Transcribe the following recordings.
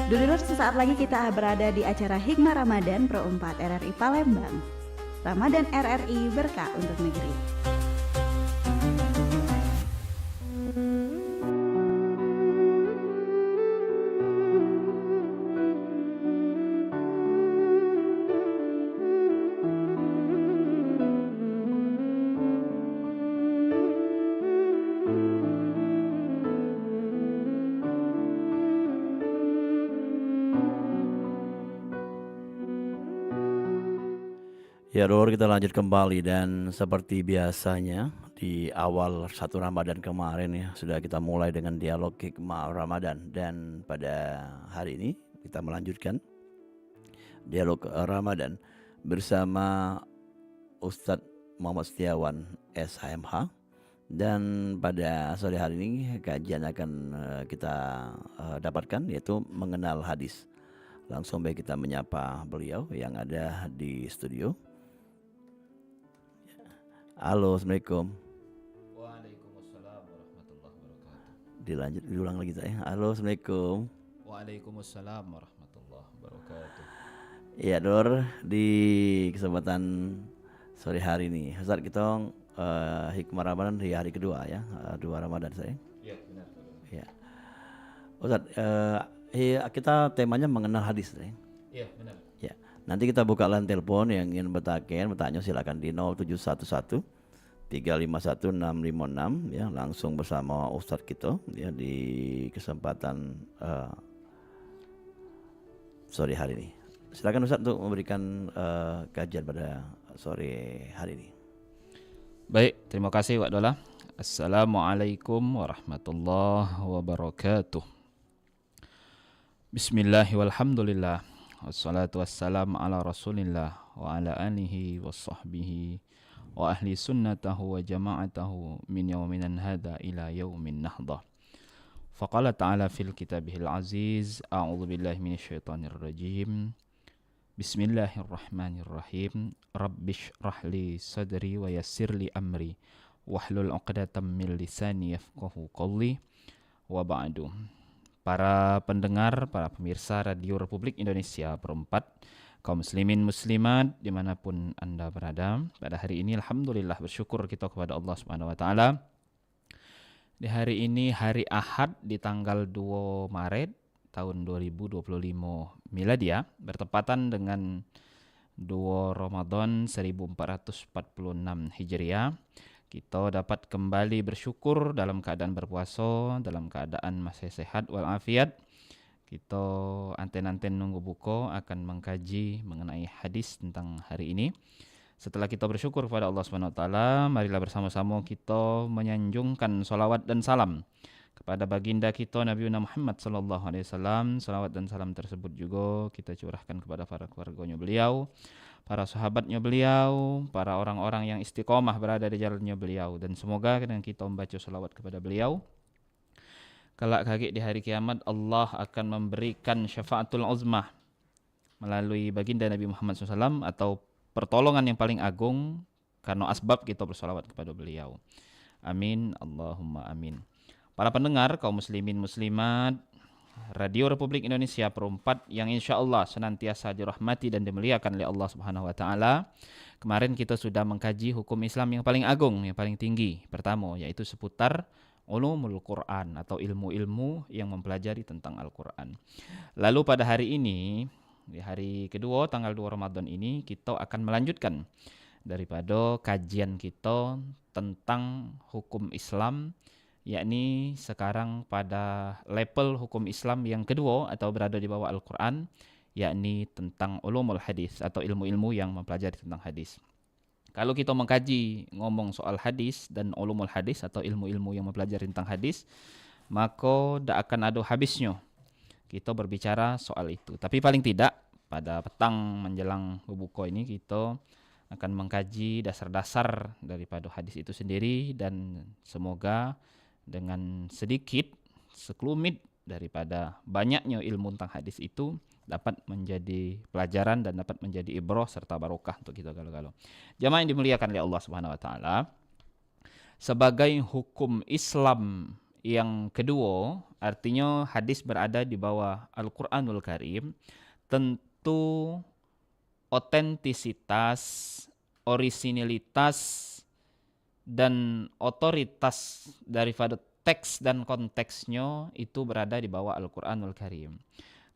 Dulur, sesaat lagi kita berada di acara Hikmah Ramadan Pro 4 RRI Palembang. Ramadan RRI berkah untuk negeri. Ya, Lur, kita lanjut kembali dan seperti biasanya di awal satu Ramadan kemarin ya sudah kita mulai dengan dialog hikmah Ramadan, dan pada hari ini kita melanjutkan dialog Ramadan bersama Ustadz Muhammad Setiawan SHMH, dan pada sore hari ini kajian akan kita dapatkan yaitu mengenal hadis. Langsung baik kita menyapa beliau yang ada di studio. Halo, Assalamualaikum. Waalaikumsalam warahmatullahi wabarakatuh. Diulang lagi saya. Halo, Assalamualaikum. Waalaikumsalam warahmatullahi wabarakatuh. Iya, Dor, di kesempatan sore hari ini Ustaz, kita hikmah Ramadan di hari kedua ya, 2 Ramadan saya. Iya, benar. Iya. Ustaz, kita temanya mengenal hadis ya. Iya, benar. Ya. Nanti kita buka line telepon yang ingin bertanya silakan di 0711 351 656 ya, langsung bersama Ustadz kita ya di kesempatan sore hari ini. Silakan Ustadz untuk memberikan kajian pada sore hari ini. Baik, terima kasih Wak Dola. Assalamualaikum warahmatullahi wabarakatuh. Bismillahirrahmanirrahim. Wassalatu wassalamu ala rasulillah wa ala alihi wa sahbihi wa ahli sunnatahu wa jama'atahu min yawminan hadha ila yawmin nahdah. Faqala ta'ala fil kitabihil aziz, a'udhu billahi minasyaitanir rajim. Bismillahirrahmanirrahim. Rabbish rahli sadri wa yassirli amri wahlul 'uqdatam min lisani yafqahu qawli. Wa ba'du. Para pendengar, para pemirsa Radio Republik Indonesia Perempat, kaum muslimin muslimat dimanapun Anda berada, pada hari ini alhamdulillah bersyukur kita kepada Allah Subhanahu wa taala. Di hari ini hari Ahad di tanggal 2 Maret tahun 2025 Miladiah, bertepatan dengan 2 Ramadan 1446 Hijriah. Kita dapat kembali bersyukur dalam keadaan berpuasa, dalam keadaan masih sehat walafiat. Kita anten-anten nunggu buka akan mengkaji mengenai hadis tentang hari ini. Setelah kita bersyukur kepada Allah SWT, marilah bersama-sama kita menyanjungkan salawat dan salam kepada baginda kita Nabi Muhammad SAW. Salawat dan salam tersebut juga kita curahkan kepada para keluarganya beliau, para sahabatnya beliau, para orang-orang yang istiqomah berada di jalannya beliau, dan semoga dengan kita membaca salawat kepada beliau, kelak kaki di hari kiamat Allah akan memberikan syafaatul uzmah melalui baginda Nabi Muhammad SAW, atau pertolongan yang paling agung karena asbab kita bersalawat kepada beliau. Amin, Allahumma amin. Para pendengar, kaum muslimin muslimat Radio Republik Indonesia Perempat yang insya Allah senantiasa dirahmati dan dimuliakan oleh Allah Subhanahu wa taala. Kemarin kita sudah mengkaji hukum Islam yang paling agung, yang paling tinggi. Pertama yaitu seputar ulumul Quran atau ilmu-ilmu yang mempelajari tentang Al-Quran. Lalu pada hari ini, di hari kedua tanggal 2 Ramadan ini, kita akan melanjutkan daripada kajian kita tentang hukum Islam, yakni sekarang pada level hukum Islam yang kedua atau berada di bawah Al-Quran, yakni tentang ulumul hadis atau ilmu-ilmu yang mempelajari tentang hadis. Kalau kita mengkaji ngomong soal hadis dan ulumul hadis atau ilmu-ilmu yang mempelajari tentang hadis, maka tidak akan ada habisnya kita berbicara soal itu. Tapi paling tidak pada petang menjelang berbuka ini kita akan mengkaji dasar-dasar daripada hadis itu sendiri, dan semoga dengan sedikit, sekelumit daripada banyaknya ilmu tentang hadis itu dapat menjadi pelajaran dan dapat menjadi ibrah serta barokah untuk kita kalau-kalau. Jamaah yang dimuliakan oleh Allah Subhanahu wa taala, sebagai hukum Islam yang kedua, artinya hadis berada di bawah Al-Quranul Karim, tentu otentisitas, orisinilitas, dan otoritas daripada teks dan konteksnya itu berada di bawah Al-Quranul Karim.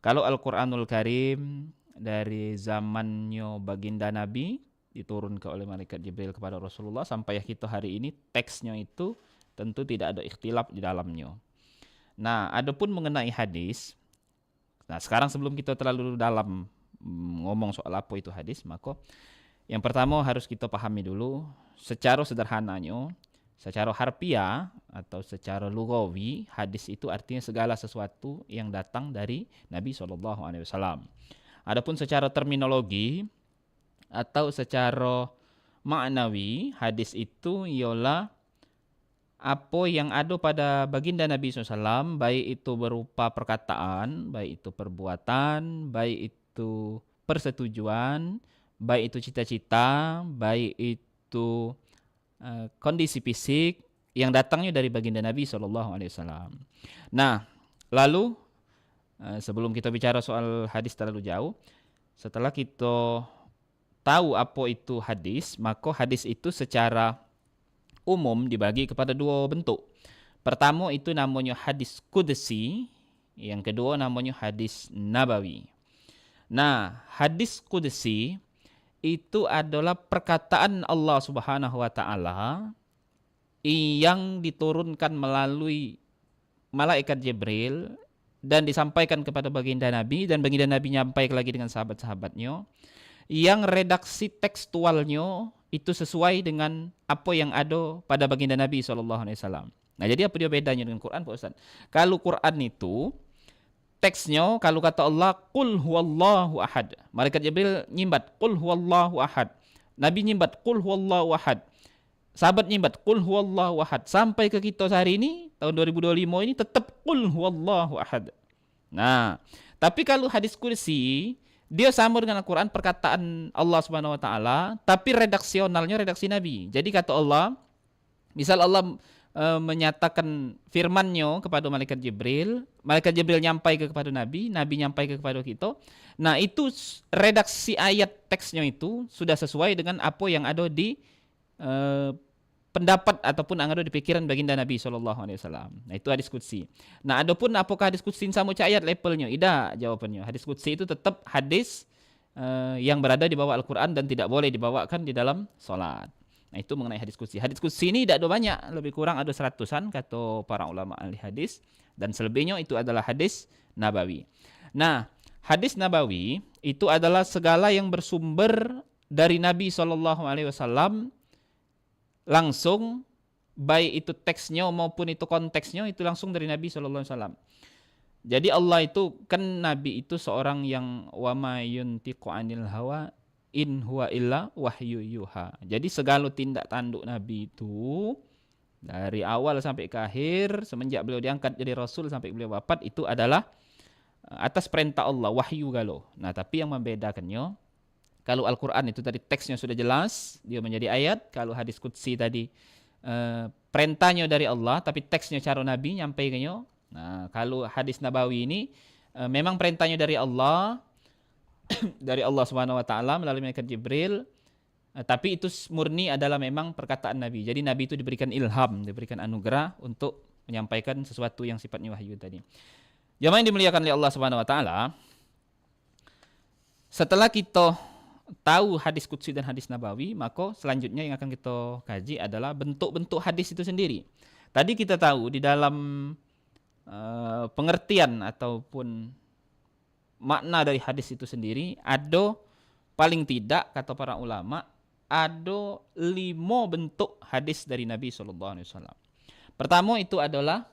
Kalau Al-Quranul Karim dari zamannya baginda Nabi diturunkan oleh malaikat Jibril kepada Rasulullah sampai kita hari ini, teksnya itu tentu tidak ada ikhtilaf di dalamnya. Nah, adapun mengenai hadis, nah sekarang sebelum kita terlalu dalam ngomong soal apa itu hadis, maka yang pertama harus kita pahami dulu secara sederhananya, secara harfiah atau secara lugawi, hadis itu artinya segala sesuatu yang datang dari Nabi SAW. Adapun secara terminologi atau secara maknawi, hadis itu ialah apa yang ada pada baginda Nabi SAW, baik itu berupa perkataan, baik itu perbuatan, baik itu persetujuan, baik itu cita-cita, baik itu kondisi fisik yang datangnya dari baginda Nabi SAW. Nah, lalu sebelum kita bicara soal hadis terlalu jauh, setelah kita tahu apa itu hadis, maka hadis itu secara umum dibagi kepada dua bentuk. Pertama itu namanya hadis qudsi, yang kedua namanya hadis nabawi. Nah, hadis qudsi itu adalah perkataan Allah Subhanahu wa taala yang diturunkan melalui malaikat Jibril dan disampaikan kepada baginda Nabi, dan baginda Nabi nyampaikan lagi dengan sahabat-sahabatnya, yang redaksi tekstualnya itu sesuai dengan apa yang ada pada baginda Nabi SAW. Nah, jadi apa dia bedanya dengan Quran, Pak Ustaz? Kalau Quran itu teksnya, kalau kata Allah, Qul huwallahu ahad, malaikat Jibril nyimbat, Qul huwallahu ahad. Nabi nyimbat, Qul huwallahu ahad. Sahabat nyimbat, Qul huwallahu ahad. Sampai ke kita sehari ini, tahun 2025 ini, tetap Qul huwallahu ahad. Nah, tapi kalau hadis kursi, dia sama dengan Al-Quran, perkataan Allah Subhanahu Wa Taala, tapi redaksionalnya redaksi Nabi. Jadi kata Allah, misal Allah menyatakan firman-Nya kepada malaikat Jibril nyampai kepada Nabi, Nabi nyampai kepada kita. Nah, itu redaksi ayat teksnya itu sudah sesuai dengan apa yang ada di pendapat ataupun yang ada di pikiran baginda Nabi SAW. Nah, itu hadis qudsi. Nah, adapun apakah hadis qudsi sama cak ayat levelnya? Tidak jawabannya. Hadis qudsi itu tetap hadis yang berada di bawah Al-Quran dan tidak boleh dibawakan di dalam salat. Nah, itu mengenai hadis qudsi. Hadis qudsi ini tidak ada banyak, lebih kurang ada 100-an kata para ulama ahli hadis, dan selebihnya itu adalah hadis nabawi. Nah, hadis nabawi itu adalah segala yang bersumber dari Nabi SAW langsung, baik itu teksnya maupun itu konteksnya, itu langsung dari Nabi SAW. Jadi Allah itu, kan Nabi itu seorang yang wa ma yuntiqu anil hawa in huwa illa wahyu yuha. Jadi segala tindak tanduk Nabi itu dari awal sampai ke akhir, semenjak beliau diangkat jadi Rasul sampai beliau wafat, itu adalah atas perintah Allah, wahyu galau. Nah, tapi yang membedakannya, kalau Al-Quran itu tadi teksnya sudah jelas, dia menjadi ayat. Kalau hadis qudsi tadi perintahnya dari Allah, tapi teksnya cara Nabi nyampaikannya. Nah, kalau hadis nabawi ini memang perintahnya dari Allah, dari Allah Subhanahu Wa Taala melalui malaikat Jibril, tapi itu murni adalah memang perkataan Nabi. Jadi Nabi itu diberikan ilham, diberikan anugerah untuk menyampaikan sesuatu yang sifatnya wahyu tadi. Jamaah yang dimuliakan oleh Allah Subhanahu Wa Taala, setelah kita tahu hadis qudsi dan hadis nabawi, maka selanjutnya yang akan kita kaji adalah bentuk-bentuk hadis itu sendiri. Tadi kita tahu di dalam pengertian ataupun makna dari hadis itu sendiri, ada paling tidak kata para ulama, ada 5 bentuk hadis dari Nabi SAW. Pertama itu adalah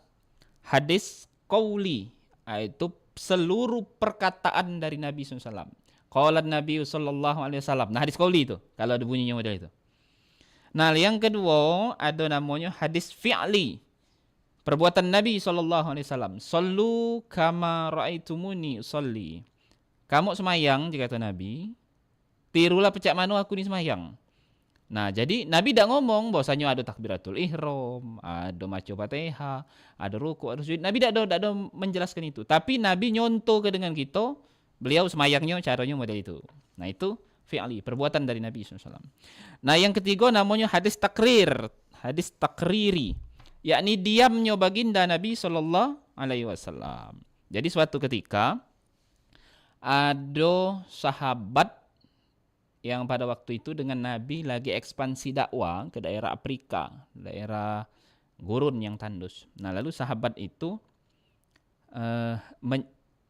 hadis qauli, yaitu seluruh perkataan dari Nabi SAW. Qala Nabi sallallahu alaihi wasallam. Nah, hadis qauli itu kalau ada bunyinya model itu. Nah, yang kedua ada namanya hadis fi'li. Perbuatan Nabi sallallahu alaihi wasallam. Sallu kama raaitumuni usolli. Kamu semayang, jika kata Nabi, tirulah pecak manu aku ni semayang. Nah, jadi Nabi tidak ngomong bahwasanya ada takbiratul ihram, ada maca Fatihah, ada ruku, ada sujud. Nabi tidak ada menjelaskan itu. Tapi Nabi nyontoh ke dengan kita, beliau semayangnya caranya model itu. Nah, itu fi'li, perbuatan dari Nabi SAW. Nah, yang ketiga namanya hadis takrir, hadis takriri, yakni diamnya baginda Nabi SAW. Jadi suatu ketika ada sahabat yang pada waktu itu dengan Nabi lagi ekspansi dakwah ke daerah Afrika, daerah gurun yang tandus. Nah, lalu sahabat itu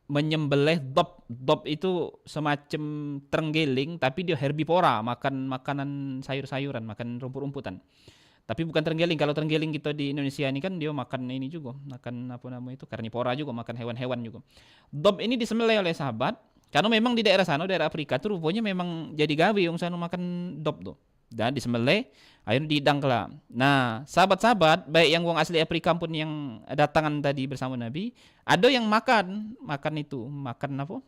menyembelih dob. Dob itu semacam terenggiling, tapi dia herbivora, makan makanan sayur-sayuran, makan rumput-rumputan. Tapi bukan terenggiling. Kalau terenggiling kita di Indonesia ini kan dia makan ini juga, makan apa namanya itu, karnivora juga, makan hewan-hewan juga. Dob ini disembelih oleh sahabat. Karena memang di daerah sana, daerah Afrika tuh rupanya memang jadi gawe yang sana makan dob tuh. Dan disembelih, akhirnya dihidang kelak. Nah, sahabat-sahabat, baik yang wong asli Afrika pun yang datangan tadi bersama Nabi, ada yang makan itu, makan apa?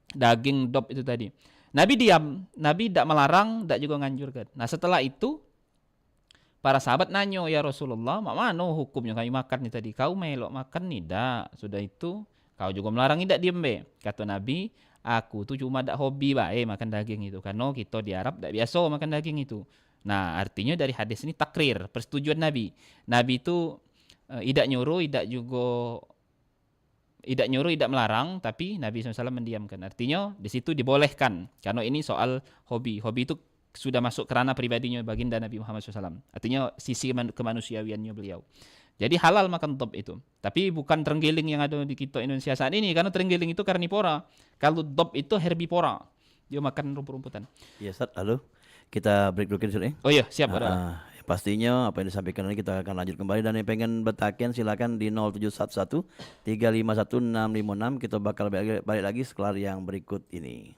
Daging dob itu tadi. Nabi diam, Nabi tidak melarang, tidak juga nganjurkan. Nah, setelah itu, para sahabat nanya, ya Rasulullah, mana hukumnya kami makan nih tadi? Kau melok makan nih, dak. Sudah itu, kau juga melarang tidak diem be. Kata Nabi, aku tuh cuma ada hobi makan daging itu. Karena kita di Arab tidak biasa makan daging itu. Nah, artinya dari hadis ini takrir, persetujuan Nabi. Nabi itu tidak nyuruh, tidak melarang, tapi Nabi SAW mendiamkan. Artinya di situ dibolehkan. Karena ini soal hobi. Hobi itu sudah masuk kerana pribadinya baginda Nabi Muhammad SAW. Artinya sisi kemanusiawiannya beliau. Jadi halal makan dob itu. Tapi bukan terenggiling yang ada di kita Indonesia saat ini. Karena terenggiling itu karnivora. Kalau dob itu herbivora. Dia makan rumput-rumputan. Iya, Ustaz. Halo. Kita break dulu ya. Oh iya, siap. Pastinya apa yang disampaikan ini kita akan lanjut kembali. Dan yang pengen betakin silakan di 0711 351 656. Kita bakal balik lagi setelah yang berikut ini.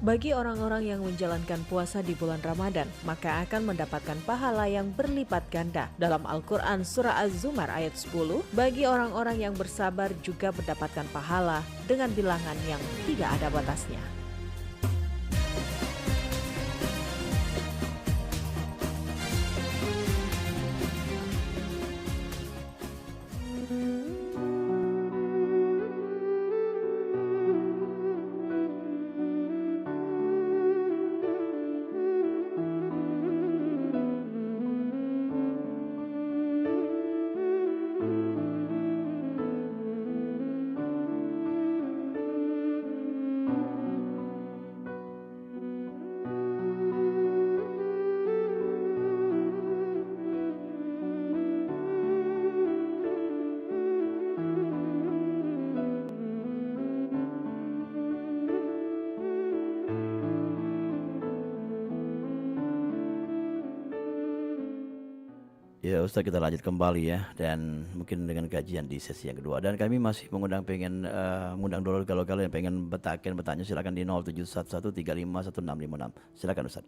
Bagi orang-orang yang menjalankan puasa di bulan Ramadan, maka akan mendapatkan pahala yang berlipat ganda. Dalam Al-Quran Surah Az-Zumar ayat 10, bagi orang-orang yang bersabar juga mendapatkan pahala dengan bilangan yang tidak ada batasnya. Ya Ustaz, kita lanjut kembali ya, dan mungkin dengan kajian di sesi yang kedua. Dan kami masih mengundang mengundang dulu kalau yang pengen bertanya silakan di 0711 351 656. Silakan Ustaz.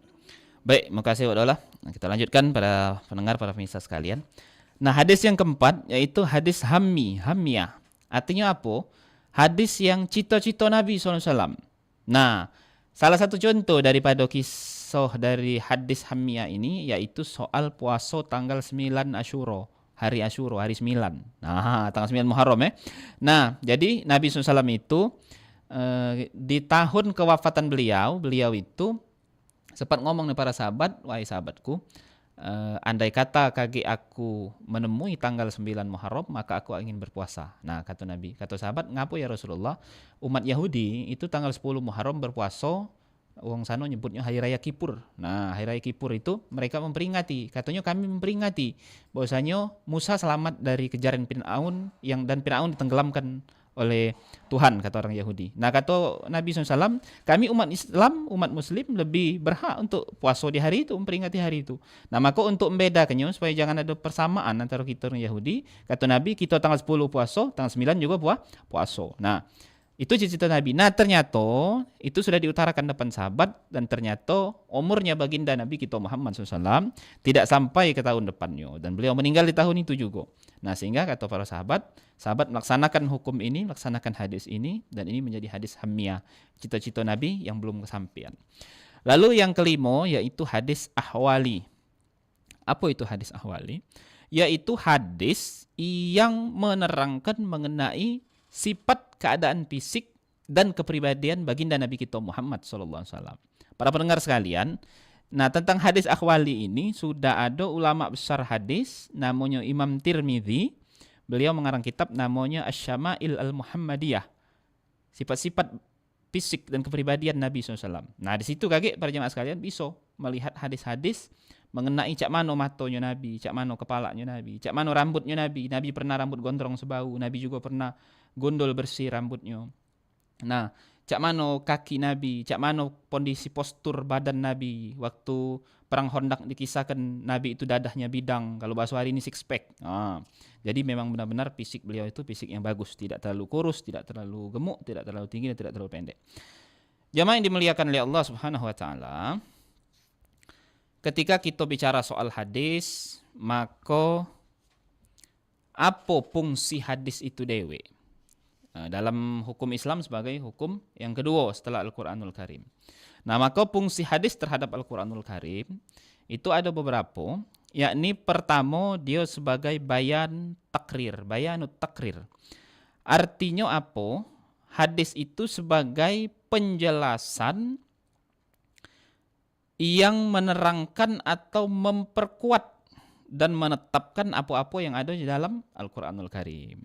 Baik, makasih Pak Daulah. Nah, kita lanjutkan para pendengar, para pemirsa sekalian. Nah, hadis yang keempat yaitu hadis hamiyah. Artinya apa? Hadis yang cita-cita Nabi SAW. Nah, salah satu contoh daripada kisah dari hadis hamiyah ini yaitu soal puasa tanggal 9 Asyura, hari Asyura, hari 9. Nah, tanggal 9 Muharram ya. Nah, jadi Nabi SAW itu di tahun kewafatan beliau itu sempat ngomong nih para sahabat, wahai sahabatku, andai kata kaki aku menemui tanggal 9 Muharram, maka aku ingin berpuasa. Nah, kata Nabi, kata sahabat, ngapo ya Rasulullah? Umat Yahudi itu tanggal 10 Muharram berpuasa, wong sano nyebutnya Hari Raya Kipur. Nah, Hari Raya Kipur itu mereka memperingati, katanya kami memperingati bahwasanya Musa selamat dari kejaran Firaun dan Firaun ditenggelamkan oleh Tuhan, kata orang Yahudi. Nah, kata Nabi SAW, kami umat Islam, umat Muslim lebih berhak untuk puasa di hari itu, memperingati hari itu. Nah, maka untuk membedakannya supaya jangan ada persamaan antara kita dan Yahudi, kata Nabi, kita tanggal 10 puasa, tanggal 9 juga puasa. Nah, Itu cita-cita Nabi. Nah ternyata itu sudah diutarakan depan sahabat dan ternyata umurnya baginda Nabi kita Muhammad SAW tidak sampai ke tahun depannya dan beliau meninggal di tahun itu juga. Nah sehingga kata para sahabat melaksanakan hukum ini, melaksanakan hadis ini dan ini menjadi hadis hamiyah, cita-cita Nabi yang belum kesampaian. Lalu yang kelima yaitu hadis ahwali. Apa itu hadis ahwali? Yaitu hadis yang menerangkan mengenai sifat keadaan fisik dan kepribadian baginda Nabi kita Muhammad SAW. Para pendengar sekalian, nah tentang hadis ahwali ini sudah ada ulama besar hadis namanya Imam Tirmidzi. Beliau mengarang kitab namanya Asy-Syama'il Al-Muhammadiyah. Sifat-sifat fisik dan kepribadian Nabi SAW. Nah di situ kaget para jemaah sekalian bisa melihat hadis-hadis mengenai cak mano matonya Nabi, cak mano kepalanya Nabi, cak mano rambutnya Nabi. Nabi pernah rambut gondrong sebau, Nabi juga pernah gondol bersih rambutnya. Nah, cak mano kaki Nabi, cak mano kondisi postur badan Nabi waktu perang Khandaq dikisahkan Nabi itu dadahnya bidang, kalau bahasa hari ini six pack. Jadi memang benar-benar fisik beliau itu fisik yang bagus, tidak terlalu kurus, tidak terlalu gemuk, tidak terlalu tinggi dan tidak terlalu pendek. Jamaah yang dimuliakan oleh Allah Subhanahu wa taala, ketika kita bicara soal hadis, maka apa fungsi hadis itu dewe? Dalam hukum Islam sebagai hukum yang kedua setelah Al-Quranul Karim. Nah maka fungsi hadis terhadap Al-Quranul Karim itu ada beberapa, yakni pertama dia sebagai bayanut takrir. Artinya apa? Hadis itu sebagai penjelasan yang menerangkan atau memperkuat dan menetapkan apa-apa yang ada di dalam Al-Quranul Karim.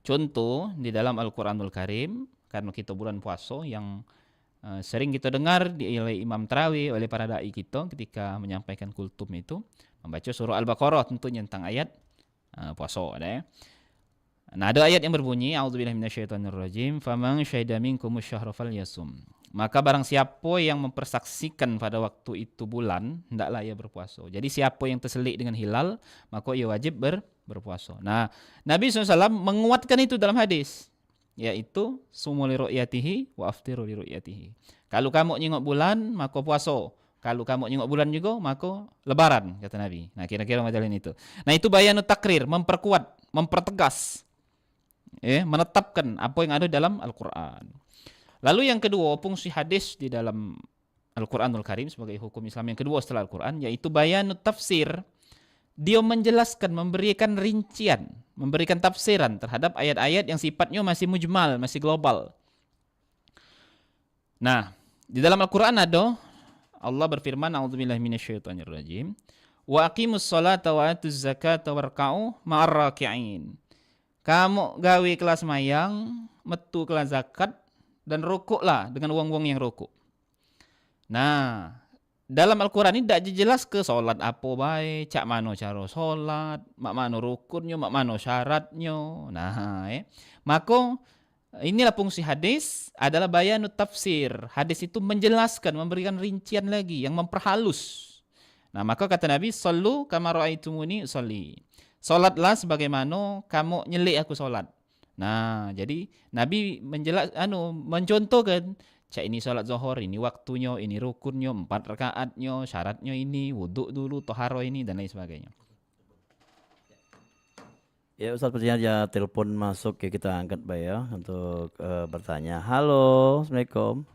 Contoh di dalam Al-Quranul Karim, karena kita bulan puasa yang sering kita dengar oleh Imam Tarawih, oleh para da'i kita ketika menyampaikan kultum itu, membaca surah Al-Baqarah tentunya tentang ayat puasa. Ada ya. Nah ada ayat yang berbunyi, A'udzubillahi minasyaitonirrajim, faman syahida minkumus syahra falyasum. Maka barang siapa yang mempersaksikan pada waktu itu bulan, hendaklah ia berpuasa. Jadi siapa yang terselik dengan hilal, maka ia wajib berpuasa. Nah, Nabi SAW menguatkan itu dalam hadis, yaitu sumu li ru'yatihi wa aftiru li ru'yatihi. Kalau kamu nyengok bulan, maka puasa. Kalau kamu nyengok bulan juga, maka lebaran, kata Nabi. Nah, kira-kira macam itu. Nah, itu bayanut takrir, memperkuat, mempertegas, menetapkan apa yang ada dalam Al-Quran. Lalu yang kedua, fungsi hadis di dalam Al-Quranul Karim sebagai hukum Islam yang kedua setelah Al-Quran, yaitu bayanut tafsir. Dia menjelaskan, memberikan rincian, memberikan tafsiran terhadap ayat-ayat yang sifatnya masih mujmal, masih global. Nah, di dalam Al-Quran ada Allah berfirman, A'udzubillahi minasyaitonirrajim, wa aqimus sholata wa atuz zakata warka'u ma'ar raki'in. Kamu gawe kelas mayang, metu kelas zakat, dan rukuklah dengan wong-wong yang rukuk. Nah, dalam Al-Quran ini tidak jelas ke solat apa baik, cak mano cara solat, mak mano rukunnya, mak mano syaratnya. Nah, maka inilah fungsi hadis adalah bayanut tafsir. Hadis itu menjelaskan, memberikan rincian lagi yang memperhalus. Nah, maka kata Nabi, sallu kama ra'aitumuni usolli. Solatlah sebagaimana kamu nyelik aku solat. Nah, jadi Nabi mencontohkan, cak ini salat zuhur, ini waktunya, ini rukunnya, 4 rakaatnya, syaratnya ini, wuduk dulu, toharo ini, dan lain sebagainya. Ya Ustaz, sepertinya ada telepon masuk ya, kita angkat Pak ya untuk bertanya. Halo, Assalamualaikum.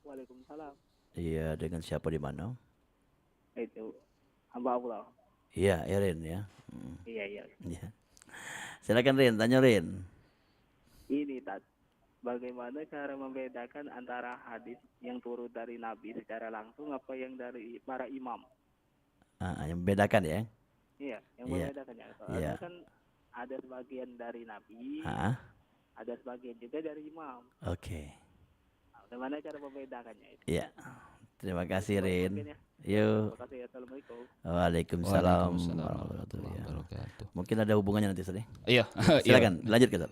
Waalaikumsalam. Iya, dengan siapa di mana? Itu hamba Allah. Iya, Rin ya. Iya. Ya. Silakan Rin, tanya Rin. Ini bagaimana cara membedakan antara hadis yang turun dari Nabi secara langsung apa yang dari para imam? Yang membedakan ya? Iya, yang Iya. membedakannya. Soalnya kan ada sebagian dari Nabi, ada sebagian juga dari imam. Oke. Nah, bagaimana cara membedakannya itu? Iya. Terima kasih Rin. Mungkin ya. Yuk. Terima kasih. Assalamualaikum. Waalaikumsalam Waalaikumsalam warahmatullahi wabarakatuh. Mungkin ada hubungannya nanti Ustaz ya. Iya. Silakan, lanjut kita.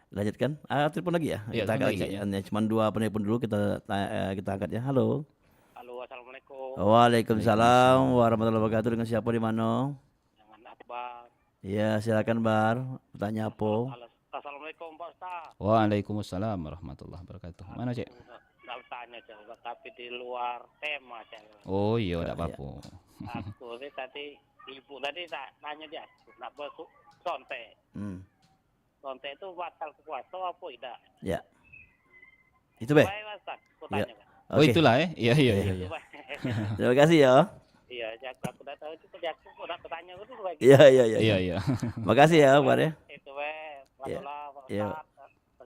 Lanjutkan. Telepon lagi ya. Iya, Kita angkat telepon lagi. lagi, Ya. Cuma 2 penelpon dulu kita angkat ya. Halo. Halo, assalamualaikum. Waalaikumsalam warahmatullahi wabarakatuh. Dengan siapa di mana? Dengan Akbar. Iya, silakan Bar. Bertanya apa? Assalamualaikum Pak Ustaz. Waalaikumsalam warahmatullahi wabarakatuh. Mana Cek? Nak tanya coba, tapi di luar tema coba. Oh iya, Ya, enggak apa-apa. Aku ni tadi ibu tadi tak tanya dia, nak besuk sontek. Hmm. Sontek itu batal puasa apa tidak? Ya. Itu Be. Baik Ustaz, aku tanya. Pak. Oh Oke. itulah Iya. Itu, Pak. Terima kasih ya. Iya, jaga aku dah tahu itu aku nak bertanya itu lagi. Iya. Iya. Makasih ya, Pak ya. Itu Wadulah, Pak Iya. Ustaz.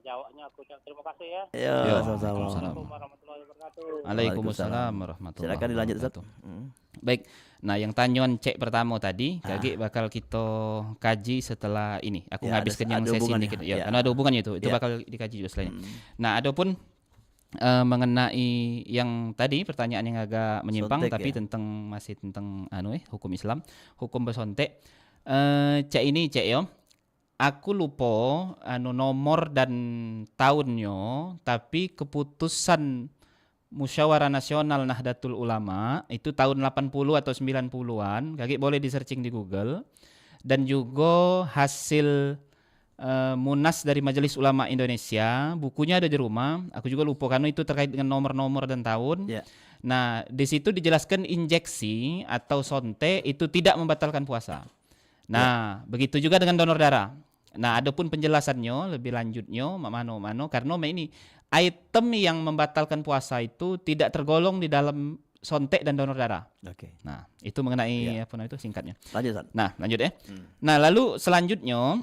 Terjawabnya aku ucap terima kasih ya. Iya, Iya. sama-sama. Assalamualaikum warahmatullahi wabarakatuh. Waalaikumsalam warahmatullahi Silakan dilanjut Ustaz. wabarakatuh. Baik. Nah, yang tanyaan Cek pertama tadi, Gagi bakal kita kaji setelah ini. Aku Ya, nghabiskan ada yang sesi hubungannya. ini. Ya. Ya, karena ada hubungannya itu. Itu Ya. bakal dikaji juga selain. Nah, adapun mengenai yang tadi pertanyaan yang agak menyimpang Sontek, tapi ya. masih tentang hukum Islam, hukum bersontek. Cek ini Cek yo. Aku lupa nomor dan tahunnya, tapi keputusan Musyawarah Nasional Nahdlatul Ulama itu tahun 80 atau 90-an, Kaki boleh di searching di Google. Dan juga hasil Munas dari Majelis Ulama Indonesia, bukunya ada di rumah. Aku juga lupa karena itu terkait dengan nomor-nomor dan tahun. Ya. Nah, di situ dijelaskan injeksi atau sonte itu tidak membatalkan puasa. Nah, begitu juga dengan donor darah. Nah, adapun penjelasannya lebih lanjutnya mano karena ini item yang membatalkan puasa itu tidak tergolong di dalam sontek dan donor darah. Oke. Nah, itu mengenai apa namanya itu singkatnya. Lanjut Ustaz. Nah, lanjut ya. Nah, lalu selanjutnya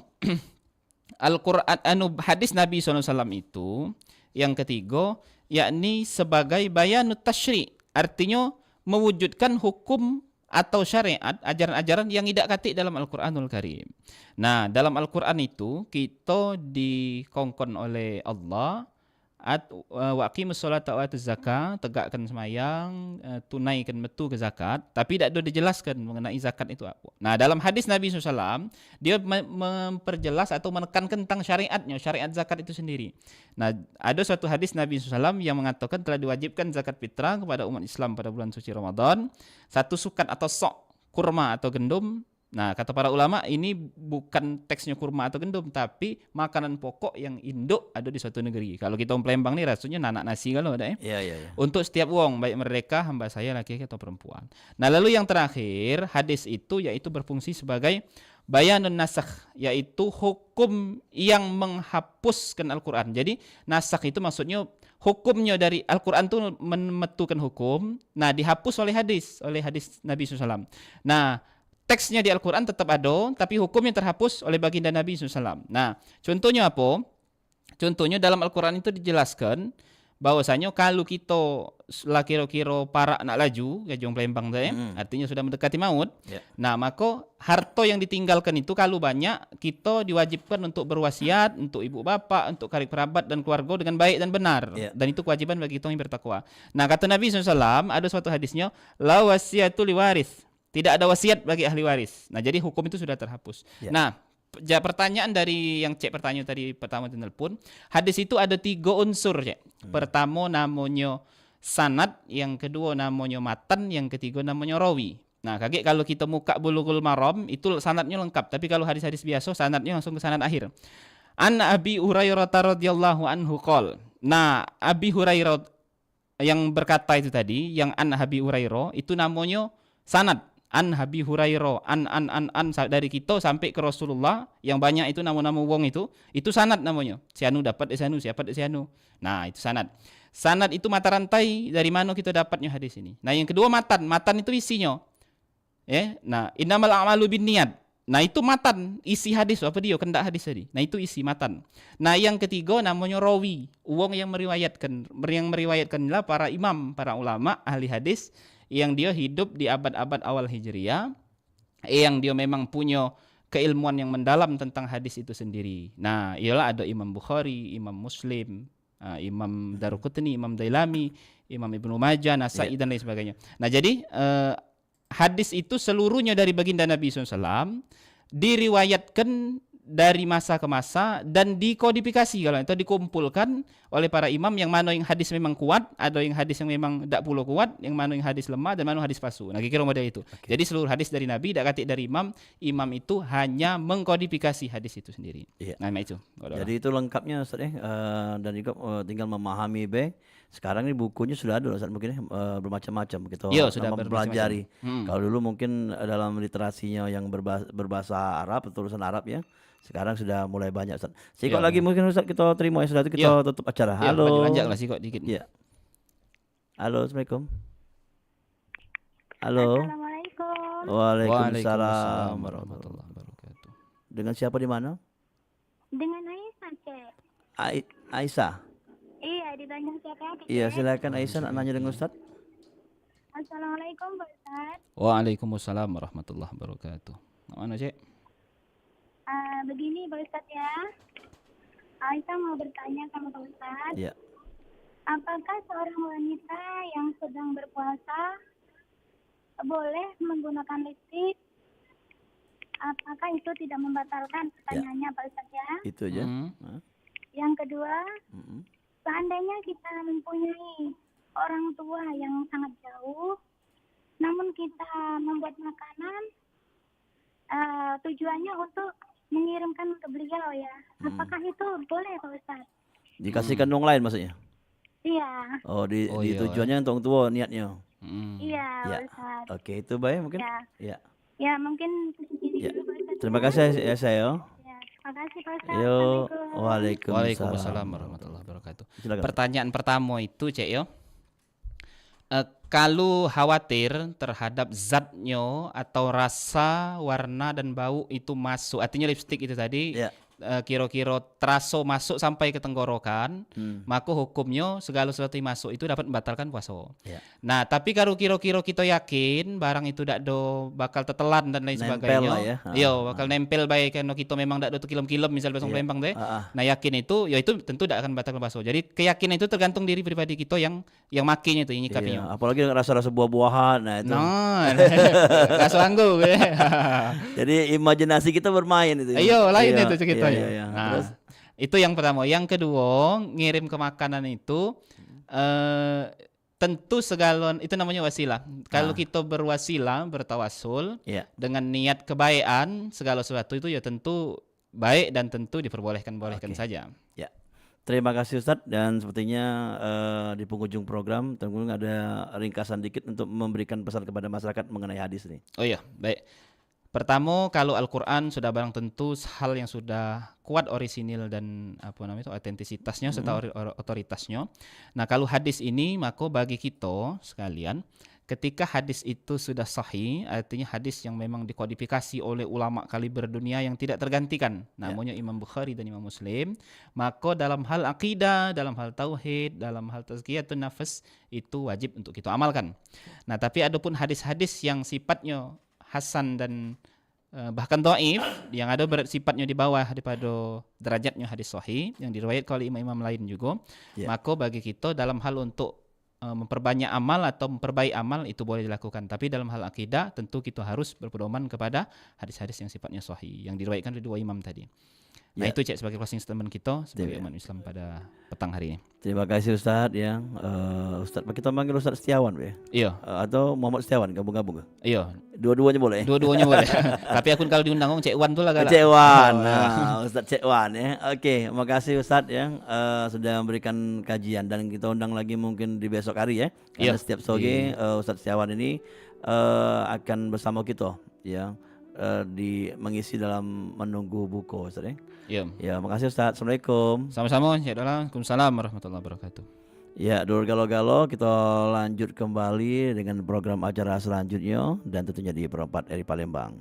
Al-Qur'an hadis Nabi SAW itu yang ketiga yakni sebagai bayanut tasyri', artinya mewujudkan hukum atau syariat, ajaran-ajaran yang tidak katik dalam Al-Qur'anul Karim. Nah, dalam Al-Qur'an itu kita dikongkon oleh Allah wa aqimus sholata wa atuz zakat, tegakkan sembahyang, tunaikan betul ke zakat, tapi tidak ada dijelaskan mengenai zakat itu apa. Nah, dalam hadis Nabi SAW, dia memperjelas atau menekankan tentang syariatnya, syariat zakat itu sendiri. Nah, ada suatu hadis Nabi SAW yang mengatakan telah diwajibkan zakat fitrah kepada umat Islam pada bulan suci Ramadan, 1 sukat atau sok kurma atau gandum. Nah, kata para ulama ini bukan teksnya kurma atau gandum, tapi makanan pokok yang induk ada di suatu negeri. Kalau kita Palembang nih rasanya nanak nasi kalau ada ya. Iya. Untuk setiap wong, baik mereka, hamba saya, laki-laki atau perempuan. Nah, lalu yang terakhir, hadis itu yaitu berfungsi sebagai bayanun nasakh, yaitu hukum yang menghapuskan Al-Quran. Jadi nasakh itu maksudnya hukumnya dari Al-Quran itu memetukan hukum, nah dihapus oleh hadis Nabi SAW. Nah, teksnya di Al-Quran tetap ada, tapi hukumnya terhapus oleh baginda Nabi SAW. Nah, contohnya apa? Contohnya dalam Al-Quran itu dijelaskan bahwasanya kalau kita lah kira-kira para nak laju, gajong Palembang artinya sudah mendekati maut. Ya. Nah, maka harta yang ditinggalkan itu kalau banyak, kita diwajibkan untuk berwasiat untuk ibu bapak, untuk karib kerabat dan keluarga dengan baik dan benar. Ya. Dan itu kewajiban bagi kita yang bertakwa. Nah, kata Nabi SAW, ada suatu hadisnya, la wasiatu liwaris. Tidak ada wasiat bagi ahli waris. Nah, jadi hukum itu sudah terhapus. Ya. Nah, pertanyaan dari yang Cek pertanyaan tadi pertama telepon, hadis itu ada 3 unsur, Cek. Pertama namanya sanad, yang kedua namanya matan, yang ketiga namanya rawi. Nah, kaget kalau kita muka Bulughul Maram itu sanadnya lengkap, tapi kalau hadis-hadis biasa sanadnya langsung ke sanad akhir. An Abi Hurairah radhiyallahu anhu qol. Nah, Abi Hurairah yang berkata itu tadi, yang an Abi Hurairah itu namanya sanad. An Abi Hurairah, an dari kita sampai ke Rasulullah yang banyak itu nama-nama wong itu sanad namanya. Si anu dapat si anu, siapa si anu. Nah, itu sanad. Sanad itu mata rantai dari mana kita dapatnya hadis ini. Nah, yang kedua matan itu isinya. Nah, innamal a'malu binniyat. Nah, itu matan, isi hadis apa dia kendak hadis tadi. Nah, itu isi matan. Nah, yang ketiga namanya rawi, wong yang meriwayatkanlah para imam, para ulama ahli hadis yang dia hidup di abad-abad awal Hijriah, yang dia memang punya keilmuan yang mendalam tentang hadis itu sendiri. Nah, ialah ada Imam Bukhari, Imam Muslim, Imam Daruqutni, Imam Dailami, Imam Ibnu Majah, Nasai dan lain sebagainya. Nah, jadi hadis itu seluruhnya dari baginda Nabi SAW diriwayatkan dari masa ke masa dan dikodifikasi kalau itu dikumpulkan oleh para imam yang mana yang hadis memang kuat, ada yang hadis yang memang tak puluh kuat, yang mana yang hadis lemah dan mana hadis palsu. Nah, kira-kira model itu. Oke. Jadi seluruh hadis dari Nabi tak katik dari imam, imam itu hanya mengkodifikasi hadis itu sendiri. Iya. Nah, itu. Jadi itu lengkapnya Ustaz ya. Dan juga tinggal memahami be. Sekarang ini bukunya sudah ada Ustaz mungkin ya, bermacam-macam kita Iya, sudah mempelajari. bermacam-macam. Kalau dulu mungkin dalam literasinya yang berbahasa Arab, tulisan Arab ya. Sekarang sudah mulai banyak Ustaz. Sikot Iya. lagi mungkin Ustaz kita terima ya, sudah itu kita tutup acara. Ya, Halo. lanjutlah sih kok dikit. Iya. Halo, Assalamualaikum. Halo. Assalamualaikum. Waalaikumsalam warahmatullahi wabarakatuh. Dengan siapa di mana? Dengan Aisyah, Cek. Aisyah. Iya, ditanya siapa? Cek? Iya, silakan Aisyah nak nanya dengan Ustaz. Assalamualaikum, Pak Ustaz. Waalaikumsalam warahmatullahi wabarakatuh. Mana, Cek? Begini, Pak Ustaz ya. Aisyah mau bertanya sama Pak Ustaz. Iya. Apakah seorang wanita yang sedang berpuasa boleh menggunakan lipstik? Apakah itu tidak membatalkan? Pertanyaannya Pak Ustaz ya. Itu aja. Yang kedua, seandainya kita mempunyai orang tua yang sangat jauh, namun kita membuat makanan tujuannya untuk mengirimkan ke beliau ya. Apakah itu boleh Pak Ustaz? Dikasihkan orang lain maksudnya? Iya. Oh, di iya. tujuannya untuk tua niatnya. Iya, Ya. Pak Ustaz. Oke, itu baik mungkin. Ya. Ya. Ya, mungkin ini Ya. dulu Pak Ustaz. Terima kasih ya saya. Ya. Terima kasih Pak Ustaz. Yo, Assalamualaikum. Waalaikumsalam warahmatullahi wabarakatuh. Silakan. Pertanyaan pertama itu, Cek yo. Kalau khawatir terhadap zatnya atau rasa, warna dan bau itu masuk, artinya lipstik itu tadi Ya. kira-kira terasa masuk sampai ke tenggorokan, maka hukumnya segala sesuatu yang masuk itu dapat membatalkan puasa. Ya. Nah, tapi kalau kira-kira kita yakin barang itu tidak do bakal tetelan dan lain Nempel sebagainya, lah ya. iya bakal nempel baik karena kita memang tidak do kilem-kilem misal besok Iya. Palembang deh. Ah, ah. Nah, yakin itu, ya itu tentu tidak akan membatalkan puasa. Jadi keyakinan itu tergantung diri pribadi kita yang makinya itu, yang Iya, nyikapinya. apalagi rasa-rasa buah-buahan. Nah, itu. Nah, gak sanggup. Jadi imajinasi kita bermain itu. Ayo lain Iya, itu ceritanya. iya, iya. Nah, Terus itu yang pertama. Yang kedua, ngirim ke makanan itu tentu segala itu namanya wasilah. Kalau kita berwasilah, bertawasul iya. dengan niat kebaikan, segala sesuatu itu ya tentu baik dan tentu diperbolehkan Oke. saja. Ya. Terima kasih Ustadz, dan sepertinya di penghujung program tentu ada ringkasan dikit untuk memberikan pesan kepada masyarakat mengenai hadis nih. Oh iya, baik. Pertama, kalau Al-Quran sudah barang tentu hal yang sudah kuat orisinil dan otentisitasnya serta otoritasnya. Nah, kalau hadis ini maka bagi kita sekalian, ketika hadis itu sudah sahih, artinya hadis yang memang dikodifikasi oleh ulama kaliber dunia yang tidak tergantikan, namanya Imam Bukhari dan Imam Muslim, maka dalam hal akidah, dalam hal tauhid, dalam hal tazkiyatun nafs itu wajib untuk kita amalkan. Nah, tapi adapun hadis-hadis yang sifatnya hasan dan bahkan dhaif yang ada bersifatnya di bawah daripada derajatnya hadis sahih yang diriwayatkan oleh imam-imam lain juga, maka bagi kita dalam hal untuk memperbanyak amal atau memperbaik amal itu boleh dilakukan. Tapi dalam hal akidah tentu kita harus berpedoman kepada hadis-hadis yang sifatnya sahih yang diriwayatkan oleh dua imam tadi. Nah, itu Cek sebagai closing statement kita sebagai umat Islam pada petang hari ini. Terima kasih Ustadz yang Ustadz kita panggil Ustadz Setiawan ya. Iya. Atau Muhammad Setiawan gabung-gabung. Iya. Dua-duanya boleh. Dua-duanya boleh. Tapi akun kalau diundang Cek Wan tuh lah galak. Cek Wan. Nah, Ustadz Cek Wan ya. Oke, makasih Ustadz yang sudah memberikan kajian, dan kita undang lagi mungkin di besok hari ya. Karena setiap sore Ustadz Setiawan ini akan bersama kita ya. Mengisi dalam menunggu buku Ustaz ya. Iya. Ya, makasih Ustaz. Assalamualaikum. Sama-sama. Waalaikumsalam warahmatullahi wabarakatuh. Ya, Dulur Galo-Galo, kita lanjut kembali dengan program acara selanjutnya dan tentunya di Perempat RRI Palembang.